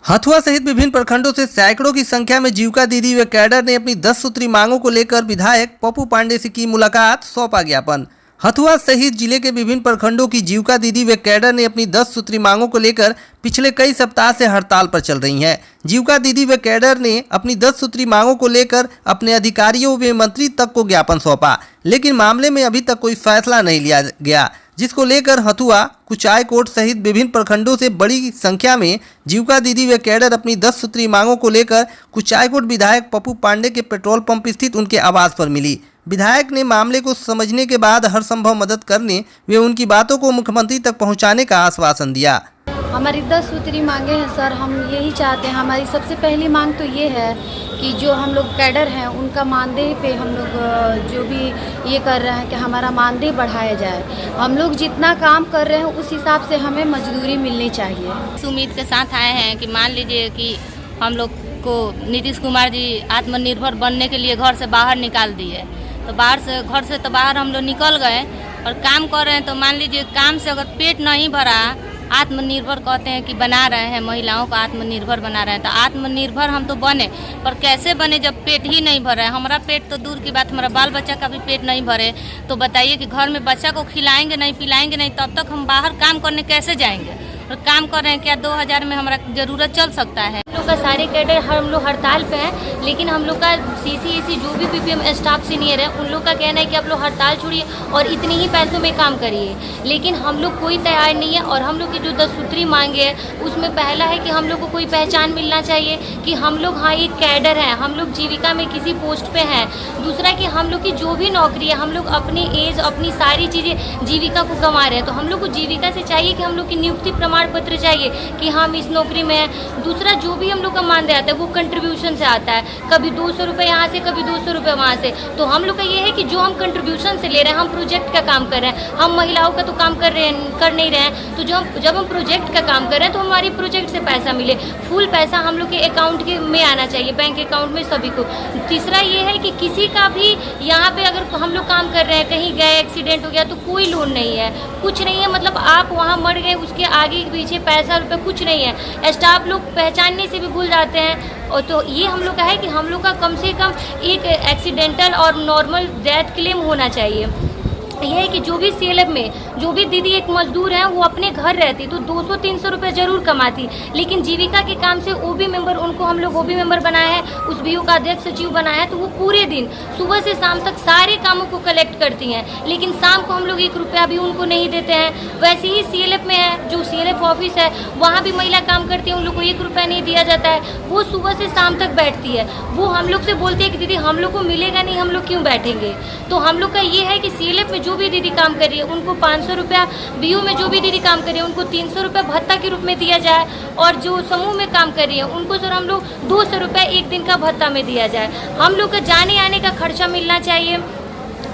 हथुआ सहित विभिन्न प्रखंडों से सैकड़ों की संख्या में जीविका दीदी व कैडर ने अपनी 10 सूत्री मांगों को लेकर विधायक पप्पू पांडे से की मुलाकात, सौंपा ज्ञापन। हथुआ सहित जिले के विभिन्न प्रखंडों की जीविका दीदी व कैडर ने अपनी 10 सूत्री मांगों को लेकर पिछले कई सप्ताह से हड़ताल पर चल रही हैं। जीविका दीदी व कैडर ने अपनी 10 सूत्री मांगों को लेकर अपने अधिकारियों व मंत्री तक को ज्ञापन सौंपा, लेकिन मामले में अभी तक कोई फैसला नहीं लिया गया, जिसको लेकर हथुआ, कुचाय कोट सहित विभिन्न प्रखंडों से बड़ी संख्या में जीविका दीदी व कैडर अपनी 10 सूत्री मांगों को लेकर कुचाय कोट विधायक पप्पू पांडे के पेट्रोल पंप स्थित उनके आवास पर मिली। विधायक ने मामले को समझने के बाद हर संभव मदद करने व उनकी बातों को मुख्यमंत्री तक पहुंचाने का आश्वासन दिया। हमारी 10 सूत्री मांगे हैं सर, हम यही चाहते हैं। हमारी सबसे पहली मांग तो ये है कि जो हम लोग कैडर हैं उनका मानदेय पे हम लोग जो भी ये कर रहे हैं कि हमारा मानदेय बढ़ाया जाए। हम लोग जितना काम कर रहे हैं उस हिसाब से हमें मजदूरी मिलनी चाहिए। इस उम्मीद के साथ आए हैं कि मान लीजिए कि हम लोग को नीतीश कुमार जी आत्मनिर्भर बनने के लिए घर से बाहर निकाल दिए, तो घर से तो बाहर हम लोग निकल गए और काम कर रहे हैं। तो मान लीजिए काम से अगर पेट नहीं भरा, आत्मनिर्भर कहते हैं कि बना रहे हैं, महिलाओं को आत्मनिर्भर बना रहे हैं, तो आत्मनिर्भर हम तो बने, पर कैसे बने जब पेट ही नहीं भर रहा है। हमारा पेट तो दूर की बात, हमारा बाल बच्चा का भी पेट नहीं भरे, तो बताइए कि घर में बच्चा को खिलाएंगे नहीं, पिलाएंगे नहीं, तब तक हम बाहर काम करने कैसे जाएंगे। और काम कर रहे हैं, क्या 2000 में हमारा ज़रूरत चल सकता है। हम लोग का सारे कैडर हम लोग हड़ताल पे हैं, लेकिन हम लोग का CCAC जो भी PPM स्टाफ सीनियर है उन लोग का कहना है कि आप लोग हड़ताल छोड़िए और इतने ही पैसों में काम करिए, लेकिन हम लोग कोई तैयार नहीं है। और हम लोग की जो 10 सूत्री मांगे है उसमें पहला है कि हम लोग को कोई पहचान मिलना चाहिए कि हम लोग हाँ एक कैडर हैं, हम लोग जीविका में किसी पोस्ट पे हैं। दूसरा कि हम लोग की जो भी नौकरी है, हम लोग अपनी एज, अपनी सारी चीज़ें जीविका को कमा रहे हैं, तो हम लोग को जीविका से चाहिए कि हम लोग की नियुक्ति प्रमाण पत्र चाहिए कि हम इस नौकरी में हैं। दूसरा जो भी हम लोग का मानदेय आता है वो कंट्रीब्यूशन से आता है, कभी 200 रुपये यहाँ से, कभी 200 रुपये वहाँ से। तो हम लोग का ये है कि जो हम कंट्रीब्यूशन से ले रहे हैं, हम प्रोजेक्ट का काम कर रहे हैं, हम महिलाओं का तो काम कर नहीं रहे हैं। तो जब हम प्रोजेक्ट का काम कर रहे हैं तो हमारी प्रोजेक्ट से पैसा मिले, फुल पैसा हम लोग के अकाउंट के में आना चाहिए, बैंक अकाउंट में सभी को। तीसरा ये है कि किसी का भी यहाँ पे अगर हम लोग काम कर रहे हैं, कहीं गए, एक्सीडेंट हो गया, तो कोई लोन नहीं है, कुछ नहीं है। मतलब आप वहाँ मर गए, उसके आगे पीछे पैसा रुपये कुछ नहीं है। स्टाफ लोग पहचानने से भी भूल जाते हैं। और तो ये हम लोग का है कि हम लोग का कम से कम एक एक्सीडेंटल और नॉर्मल डेथ क्लेम होना चाहिए। यह है कि जो भी CLF में जो भी दीदी एक मजदूर हैं वो अपने घर रहती तो 200-300 रुपये ज़रूर कमाती, लेकिन जीविका के काम से OB मेंबर, उनको हम लोग OB मेंबर बनाया है, उस BU का अध्यक्ष सचिव बनाया है, तो वो पूरे दिन सुबह से शाम तक सारे कामों को कलेक्ट करती हैं, लेकिन शाम को हम लोग 1 रुपया भी उनको नहीं देते हैं। वैसे ही CLF में है, जो CLF ऑफिस है वहाँ भी महिला काम करती है, उन लोग को 1 रुपया नहीं दिया जाता है। वो सुबह से शाम तक बैठती है, वो हम लोग से बोलती है कि दीदी हम लोग को मिलेगा नहीं, हम लोग क्यों बैठेंगे। तो हम लोग का ये है कि CLF में जो भी दीदी काम कर रही है उनको 500 रुपया, BU में जो भी दीदी काम कर रही है उनको 300 रुपया भत्ता के रूप में दिया जाए, और जो समूह में काम कर रही है उनको सर हम लोग 200 रुपया एक दिन का भत्ता में दिया जाए। हम लोग का जाने आने का खर्चा मिलना चाहिए।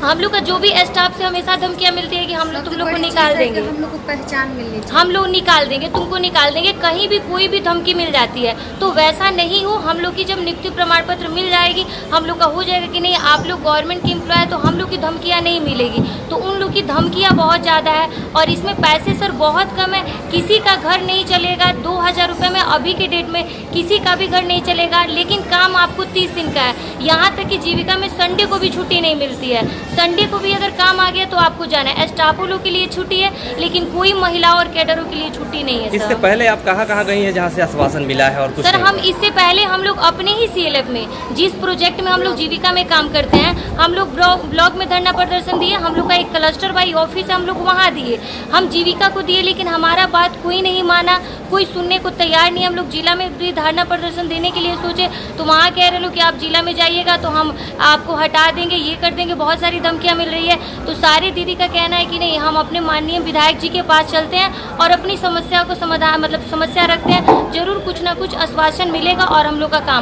हम लोग का जो भी स्टाफ से हमेशा धमकियाँ मिलती है कि हम लोग तुम लोग को निकाल देंगे, हम लोग को पहचान मिलनी चाहिए, हम लोग निकाल देंगे, तुमको निकाल देंगे, कहीं भी कोई भी धमकी मिल जाती है। तो वैसा नहीं हो, हम लोग की जब नियुक्ति प्रमाण पत्र मिल जाएगी, हम लोग का हो जाएगा कि नहीं आप लोग गवर्नमेंट की एम्प्लॉय, तो हम लोग की धमकियाँ नहीं मिलेगी। तो उन लोग की धमकियाँ बहुत ज़्यादा है और इसमें पैसे सर बहुत कम है। किसी का घर नहीं चलेगा 2000 रुपये में, अभी के डेट में किसी का भी घर नहीं चलेगा, लेकिन काम आपको 30 दिन का है। यहाँ तक कि जीविका में संडे को भी छुट्टी नहीं मिलती है, संडे को भी अगर काम आ गया तो आपको जाना है। स्टाफों लोग के लिए छुट्टी है, लेकिन कोई महिला और कैडरों के लिए छुट्टी नहीं है। इससे पहले आप कहाँ गई हैं जहाँ से आश्वासन मिला है? और कुछ सर हम इससे पहले हम लोग अपने ही CLF में जिस प्रोजेक्ट में हम लोग जीविका में काम करते हैं, हम लोग ब्लॉक में धरना प्रदर्शन दिए, हम लोग का एक क्लस्टर बाई ऑफिस है, हम लोग वहाँ दिए, हम जीविका को दिए, लेकिन हमारा बात कोई नहीं माना, कोई सुनने को तैयार नहीं। हम लोग जिला में भी धरना प्रदर्शन देने के लिए सोचे, तो वहाँ कह रहे लोग कि आप जिला में जाइएगा तो हम आपको हटा देंगे, ये कर देंगे, बहुत सारी धमकियाँ मिल रही है। तो सारे दीदी का कहना है कि नहीं, हम अपने माननीय विधायक जी के पास चलते हैं और अपनी समस्या को समस्या रखते हैं, जरूर कुछ ना कुछ आश्वासन मिलेगा और हम लोग का काम